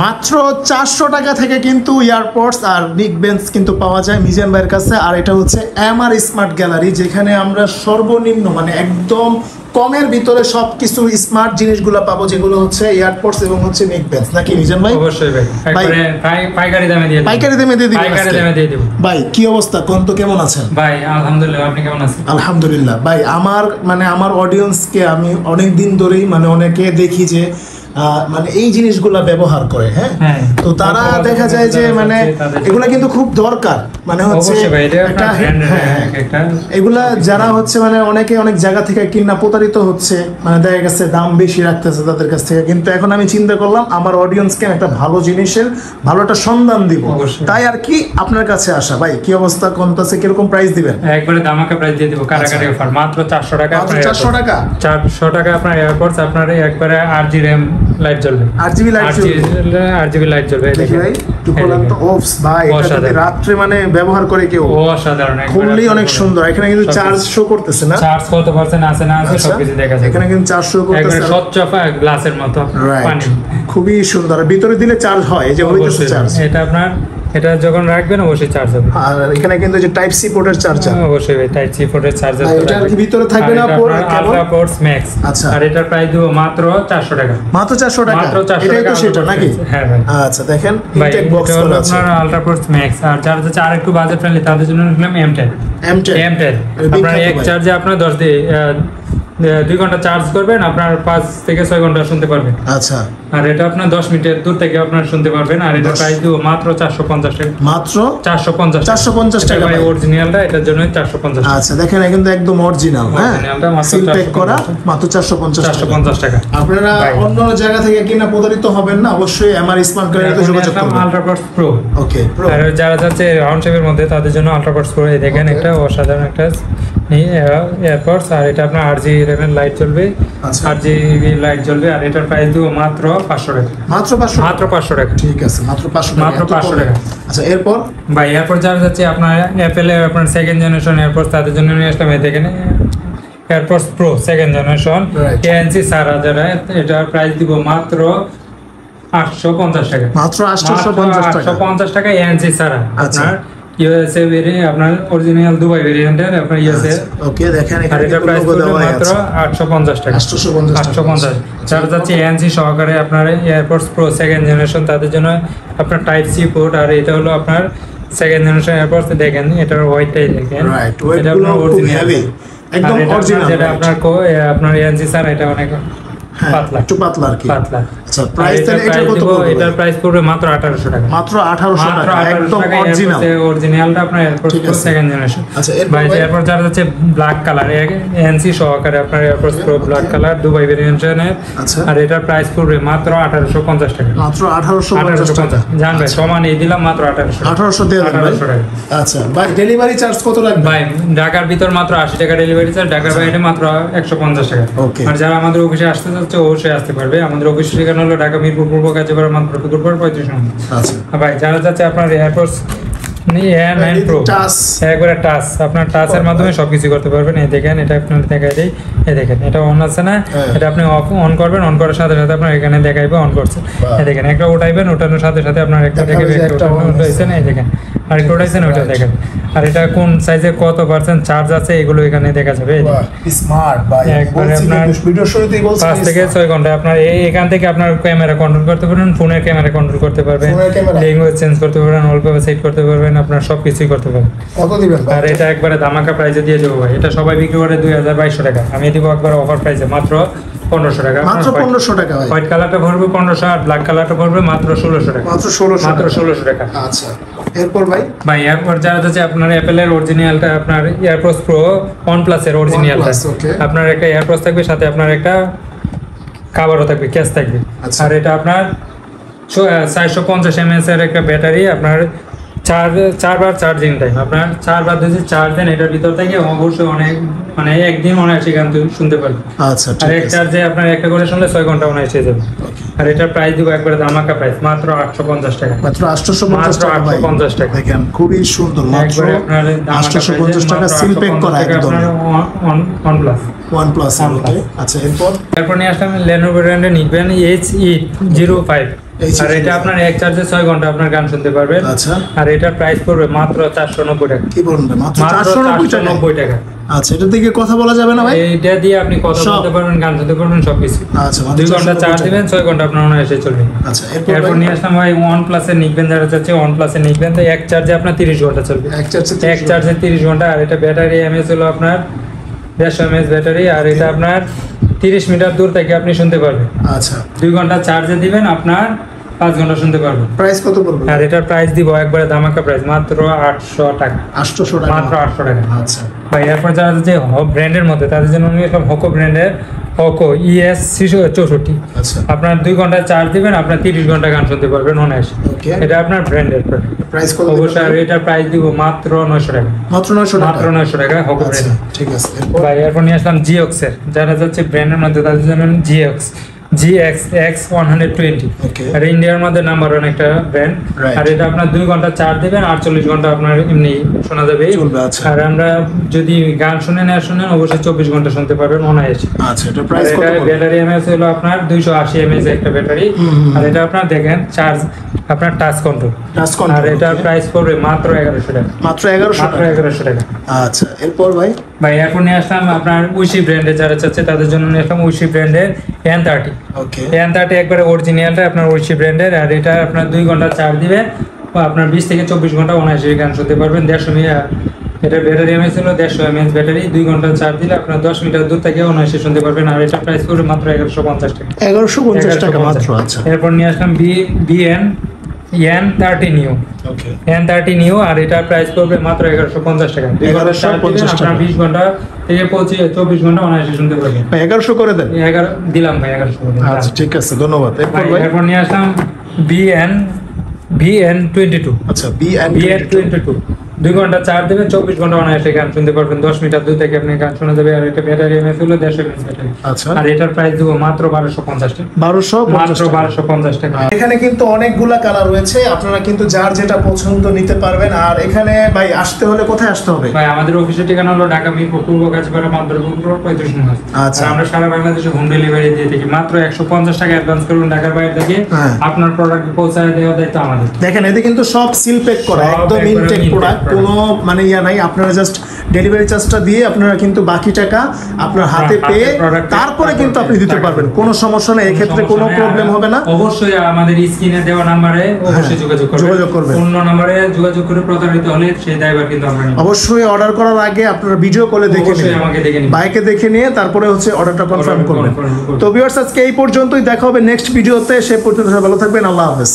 মাত্র 400 টাকা থেকে কিন্তু ইয়ারপডস আর নিক বেঞ্চ কিন্তু পাওয়া যায় মিজান ভাইয়ের কাছে। আর এটা হচ্ছে এমআর স্মার্ট গ্যালারি, যেখানে আমরা সর্বনিম্ন মানে একদম কমের ভিতরে সবকিছু স্মার্ট জিনিসগুলো পাবো, যেগুলো হচ্ছে এয়ারপডস এবং হচ্ছে নেক বেঞ্চ, নাকি মিজান ভাই? অবশ্যই ভাই, একবারে পাইকারি দামে দিয়ে দিই। পাইকারি দামে দিয়ে দিই। পাইকারি দামে দিয়ে দিব। ভাই কি অবস্থা, কোন তো কেমন আছেন? ভাই আলহামদুলিল্লাহ, আপনি কেমন আছেন? আলহামদুলিল্লাহ। ভাই আমার অডিয়েন্সকে আমি অনেক দিন ধরেই মানে অনেকে দেখি যে মানে এই জিনিসগুলা ব্যবহার করে, হ্যাঁ, তো তারা দেখা যায় যে মানে এগুলা কিন্তু খুব দরকার, মানে হচ্ছে এগুলা যারা হচ্ছে মানে অনেকে অনেক জায়গা থেকে কিনা প্রতারিত হচ্ছে, মানে দেখা গেছে দাম বেশি রাখতেছে তাদের কাছ থেকে। কিন্তু এখন আমি চিন্তা করলাম আমার অডিয়েন্সকে একটা ভালো জিনিসের ভালো একটা সন্ধান দিব, তাই আর কি আপনার কাছে আসা। ভাই কি অবস্থা, কোনটাছে কিরকম প্রাইস দিবেন? একবারে দামাকা প্রাইস দিয়ে দিব, কারাকারি অফার, মাত্র 400 টাকা। 400 টাকা 400 টাকা আপনার এয়ারপডস, আপনার একবারে 8GB RAM লাইট জ্বলবে, 8GB লাইট জ্বলবে। দেখি ভাই তো অফস ভাই, এটা যদি রাতে মানে ব্যবহার করে কেউ অসাধারণ, খুবই অনেক সুন্দর। এখানে কিন্তু চার্জ শো করতেছে না, চার্জ কত পার্সেন্ট আছে না আছে সবকিছু দেখা যায়। এখানে কিন্তু চার্জ শো করতেছে, একবারে স্বচ্ছ গ্লাসের মতো পানি, খুবই সুন্দর। ভিতরে দিলে চার্জ হয়, এই যে হইতেছে চার্জ। এটা আপনার এটা যখন রাখবেন অবশ্যই চার্জ হবে। আর এখানে কিন্তু যে টাইপ সি পোর্টের চার্জার, অবশ্যই ভাই টাইপ সি পোর্টের চার্জার। এটা কি ভিতরে থাকবে না পোর্ট, আলট্রা পোর্টস ম্যাক্স। আচ্ছা, আর এটার প্রাইস দিব মাত্র 400 টাকা। মাত্র 400 টাকা, এটাই তো সেটা নাকি? হ্যাঁ ভাই। আচ্ছা দেখেন ইনটেক বক্স করা আছে আপনার আলট্রা পোর্টস ম্যাক্স। আর যারা হচ্ছে আরেকটু বাজেট ফ্রেন্ডলি তাদের জন্য নিলাম M10। আপনার এক চার্জে আপনার 2 ঘন্টা চার্জ করবেন, আপনার 5 থেকে 6 ঘন্টা শুনতে পারবেন। আচ্ছা, আর এটা আপনার 10 মিনিটের দূর থেকে আপনার শুনতে পারবেন। আর এটা প্রাইস দিব মাত্র 450 টাকা। মাত্র 450 টাকা ভাই, অরিজিনালটা এটার জন্য 450 টাকা। আচ্ছা দেখেন কিন্তু একদম অরিজিনাল, হ্যাঁ, অরিজিনালটা মাত্র সিল প্যাক করা, মাত্র 450 টাকা। আপনারা অন্য জায়গা থেকে কিনা প্রতারিত হবেন না, অবশ্যই আমার স্মার্ট গ্যালারিতে যোগাযোগ করুন। আলট্রাবক্স প্রো, ওকে প্রো। আর যারা যাচ্ছে রাউন্ড শেপের মধ্যে তাদের জন্য আলট্রাবক্স প্রো। এই দেখেন একটা অসাধারণ একটা এয়ারপডস। আর এটা আপনার RGB লাইট জ্বলবে, RGB লাইট জ্বলবে। আর এটার প্রাইস দিব মাত্র 500 টাকা। মাত্র 500 টাকা। ঠিক আছে, মাত্র 500 টাকা। আচ্ছা এরপর ভাই এরপর যারা যাচ্ছে আপনার অ্যাপেল এর আপনার সেকেন্ড জেনারেশন এয়ারপডস, তাদের জন্য নিয়ে আসলাম। এই দেখেন AirPods pro second generation ANC 4000। এটার প্রাইস দিব মাত্র 850 টাকা। মাত্র 850 টাকা ANC ছাড়া। আপনার USA ভেরিয়েন্ট, আপনার অরিজিনাল দুবাই ভেরিয়েন্টের আপনার USA। ওকে দেখেন এখানে এটা প্রাইস মাত্র 850 টাকা। 850। যারা যাচ্ছে ANC সহকারে আপনার এয়ারপডস প্রো সেকেন্ড জেনারেশন, তাদের জন্য আপনার টাইপ সি পোর্ট। আর এটা হলো আপনার সেকেন্ড জেনারেশন এয়ারপডস। দেখেন এটার ওয়েটটাই দেখেন, এটা আপনার অরিজিনাল, একদম অরিজিনাল। যেটা আপনার ANC স্যার এটা অনেক পাতলা, একটু পাতলা আর কি, পাতলা। আচ্ছা প্রাইস তাহলে এটা কত পড়বে? এটার প্রাইস পড়বে মাত্র 1800 টাকা। মাত্র 1800 টাকা, একদম অরিজিনাল। অরিজিনালটা আপনার এয়ারপডস প্রো সেকেন্ড জেনারেশন। আচ্ছা এরপর যারা হচ্ছে ব্ল্যাক কালার ANC সহকারে আপনার AirPods pro black colour Dubai ভেরিয়েন্টের। আর এটার প্রাইস পড়বে মাত্র 1850 টাকা। মাত্র 1850 টাকা। জানবে সমান এই দিলাম মাত্র 1800 দিয়ে দেন ভাই। আচ্ছা ভাই ডেলিভারি চার্জ কত লাগবে? ভাই ঢাকার ভিতর মাত্র 80 টাকা ডেলিভারি চার্জ, ঢাকার বাইরে মাত্র 150 টাকা। আর যারা আমাদের অফিসে আসতে অবশ্যই আসতে পারবে। আমাদের অফিস ঠিকানা হলো ঢাকা মিরপুর পূর্ব কাজীপাড়া মানপুর 35 নম্বর। আচ্ছা ভাই যারা যাচ্ছে আপনার এয়ারপডস A9 Pro একবারে টাচ, আপনার টাচের মাধ্যমে সবকিছু করতে পারবেন। এই দেখেন এটা আপনার দেখাই দেই, এই দেখেন এটা অন আছে না, এটা আপনি অন করবেন, অন করার সাথে সাথে আপনার এখানে দেখাইবে অন করছে। এই দেখেন একটা উঠাইবেন, ওঠানোর সাথে সাথে আপনার একটা দেখাবে, একটা উঠাইছেন, এই দেখেন আর একটা উঠাইছেন, ওইটা দেখেন। আর এটা কোন সাইজে কত পার্সেন্ট চার্জ আছে এগুলো এখানে দেখা যাবে। স্মার্ট ভাই, একবারে আপনার ভিডিও শুরুতেই বলছি 5 থেকে 6 ঘন্টা আপনার এখান থেকে আপনার ক্যামেরা কন্ট্রোল করতে পারবেন, ফোনের ক্যামেরা কন্ট্রোল করতে পারবেন, ল্যাঙ্গুয়েজ চেঞ্জ করতে পারবেন, ওয়ালপেপার সেট করতে পারবেন, আপনার সবকিছুই করতে পারবেন। কত দিবেন? আর এটা একবারে ধামাকা প্রাইসে দিয়ে দেবো ভাই। এটা সবাই বিক্রি করে 2200 টাকা, আমি দিব একবার অফার প্রাইসে মাত্র 1500 টাকা। মাত্র 1500 টাকা ভাই। হোয়াইট কালারটা পড়বে 1500 আর ব্ল্যাক কালারটা পড়বে মাত্র 1600 টাকা। মাত্র 1600 টাকা। আচ্ছা এরপর ভাই এরপর যারা হচ্ছে আপনার অ্যাপেলের অরিজিনালটা আপনার এয়ারপডস প্রো OnePlus এর অরিজিনালটা, আপনার একটা এয়ারপডস থাকবে, সাথে আপনার একটা কভারও থাকবে, কেস থাকবে। আর এটা আপনার 450 mAh এর একটা ব্যাটারি, আপনার 4 বার চার্জিং টাইম, আপনার 4 বার যদি চার্জ দেন এটার ভিতর থেকে অবশ্যই অনেক মানে একদিন অনায়াসে গান শুনতে পারবেন। আচ্ছা আর এক চার্জে আপনার একটা করে শুনলে 6 ঘন্টা অনায়াসে যাবে। আর এটার প্রাইস দিব একবারে ধামাকা প্রাইস মাত্র 850 টাকা। মাত্র 850 টাকা। দেখেন খুবই সুন্দর, মাত্র 850 টাকা সিল প্যাক করা একদম OnePlus। ওকে আচ্ছা এরপর নিয়ে আসলাম Lenovo ব্র্যান্ডের নিকবেন HE05 আর এটা আপনার এক চার্জে 6 ঘন্টা আপনার গান শুনতে পারবেন। আচ্ছা। আর এটার প্রাইস পড়বে মাত্র 490 টাকা। কি বলবেন মাত্র 490 টাকা? আচ্ছা, এটা থেকে কথা বলা যাবে না ভাই? এইটা দিয়ে আপনি কথা বলতে পারবেন, গান শুনতে পারবেন, সবকিছু। আচ্ছা, 2 ঘন্টা চার্জ দিবেন, 6 ঘন্টা আপনার মনে এসে চলবে। আচ্ছা, এরপর নিয়ে আসলাম ভাই OnePlus এর নিকবেন, যারা চাচ্ছে OnePlus এর নিকবেন, তো এক চার্জে আপনার 30 ঘন্টা চলবে। এক চার্জে 30 ঘন্টা। আর এটা ব্যাটারি এমএএইচ হলো আপনার 150 mAh ব্যাটারি। আর এটা আপনার 30 মিটার দূর থেকে আপনি শুনতে পারবেন। আচ্ছা, 2 ঘন্টা চার্জে দিবেন, আপনার 5 ঘন্টা শুনতে পারবেন। প্রাইস কত পড়বে? আর এটার প্রাইস দিব একবারে ধামাকা প্রাইস, মাত্র 800 টাকা। 800 টাকা, মাত্র 800 টাকা। আচ্ছা ভাই, এরপর যারা যে ব্র্যান্ডের মধ্যে, তাদের জন্য আমি একটা হকো ব্র্যান্ডের হকো ES 64। আচ্ছা, আপনার 2 ঘন্টা চার্জ দিবেন, আপনার 30 ঘন্টা গান শুনতে পারবেন অনায়াসে। ওকে, এটা আপনার ব্র্যান্ডের প্রাইস কত? অবশ্যই। আর এটার প্রাইস দিব মাত্র 900 টাকা। মাত্র 900 টাকা? মাত্র 900 টাকা হকো আচ্ছা, ব্র্যান্ড। ঠিক আছে। ভাই, এরপর নিয়ে আসলাম GX এর, যারা যাচ্ছে ব্র্যান্ডের মধ্যে, তাদের জন্য GX X120। ওকে, আর ইন্ডিয়ার মধ্যে নাম্বার 1 একটা ব্র্যান্ড। Right. আর এটা আপনার 2 ঘন্টা চার্জ দিবেন, 48 ঘন্টা আপনার এমনি শোনা যাবে। চলবে। আচ্ছা, আর আমরা যদি গান শুনেন আর শুনেন, অবশ্যই 24 ঘন্টা শুনতে পারবেন অনায়াসে। আচ্ছা, এটা প্রাইস কত? এটা ব্যাটারি এমএএইচ হলো আপনার 280 mAh একটা ব্যাটারি। আর এটা আপনার দেখেন চার্জ, আপনার টাচ কন্ট্রোল। আর এটার প্রাইস পড়বে মাত্র 1100 টাকা। মাত্র 1100 টাকা। আচ্ছা, এরপর ভাই এখন নিয়ে আসলাম আপনার উইশি ব্র্যান্ডের, যারা চাচ্ছে তাদের জন্য নিয়ে আসলাম উইশি ব্র্যান্ডের N30। ওকে, N30 একবারে অরিজিনালটা আপনার উইশি ব্র্যান্ডের। আর এটা আপনার 2 ঘন্টা চার্জ দিবে, আপনার 20 থেকে 24 ঘন্টা অনায়াসে গান শুনতে পারবেন। 150 mAh এটা ব্যাটারি এমএএইচ হলো 150 mAh ব্যাটারি। 2 ঘন্টা চার্জ দিলে আপনার 10 মিটার দূর থেকে অনায়াসে শুনতে পারবেন। আর এটা প্রাইস পড়বে মাত্র 1150 টাকা। 1150 টাকা মাত্র। আচ্ছা, এরপর নিয়ে আসলাম N30 Neo। ওকে, N30 Neo। আর এটার প্রাইস পড়বে মাত্র 1150 টাকা। 2 ঘন্টা চার্জ দিবেন, আপনার 20 ঘন্টা থেকে 24 ঘন্টা অনায়াসে শুনতে পারবেন। 1100 করে দেন। 11 দিলাম ভাই, 1100 করে দিলাম। আচ্ছা, ঠিক আছে, ধন্যবাদ। এরপর ভাই, এরপর নিয়ে আসলাম BN22। আচ্ছা, BN22 2 ঘন্টা চার্জ দেবে, 24 ঘন্টা অনায়াসে গান শুনতে পারবেন। 10 মিটার দূর থেকে আপনি গান শোনা যাবে। আর এটা ব্যাটারি এমএএইচ হলো 150 mAh ব্যাটারি। আচ্ছা, আর এটার প্রাইস দেবো মাত্র 1250 টাকা। 1250 টাকা। এখানে কিন্তু অনেকগুলা কালার রয়েছে, আপনারা কিন্তু যার যেটা পছন্দ নিতে পারবেন। আর এখানে ভাই আসতে হলে কোথায় আসতে হবে? ভাই, আমাদের অফিসের ঠিকানা হলো ঢাকা মিরপুর পূর্ব কাজীপাড়া মাদরপুর 35 নম্বর। আচ্ছা, আর আমরা সারা বাংলাদেশে হোম ডেলিভারি দিয়ে থাকি। মাত্র 150 টাকা অ্যাডভান্স করুন ঢাকার বাইরে থেকে, আপনার প্রোডাক্ট পৌঁছায় দেওয়ার দায়িত্ব আমাদের। দেখেন, এতে কিন্তু সব সিল প্যাক করা, একদম ইনটেক প্রোডাক্ট, কোনো মানে ইয়া নাই। আপনারা জাস্ট ডেলিভারি চার্জটা দিয়ে আপনারা কিন্তু বাকি টাকা আপনার হাতে পেয়ে তারপরে কিন্তু আপনি দিতে পারবেন, কোনো সমস্যা নেই, এক্ষেত্রে কোনো প্রবলেম হবে না। অবশ্যই আমাদের স্ক্রিনে দেওয়া নাম্বারে অবশ্যই যোগাযোগ করবেন। অন্য নাম্বারে যোগাযোগ করে প্রতারিত হলে সেই দায়ভার কিন্তু আমরা নিব। অবশ্যই অর্ডার করার আগে আপনারা ভিডিও কলে দেখে নিন, আমাকে দেখে নিন, বাইকে দেখে নিয়ে তারপরে হচ্ছে অর্ডারটা কনফার্ম করবেন। তো ভিউয়ার্স, আজকে এই পর্যন্তই, দেখা হবে নেক্সট ভিডিওতে। সে পর্যন্ত সবাই ভালো থাকবেন। আল্লাহ হাফেজ।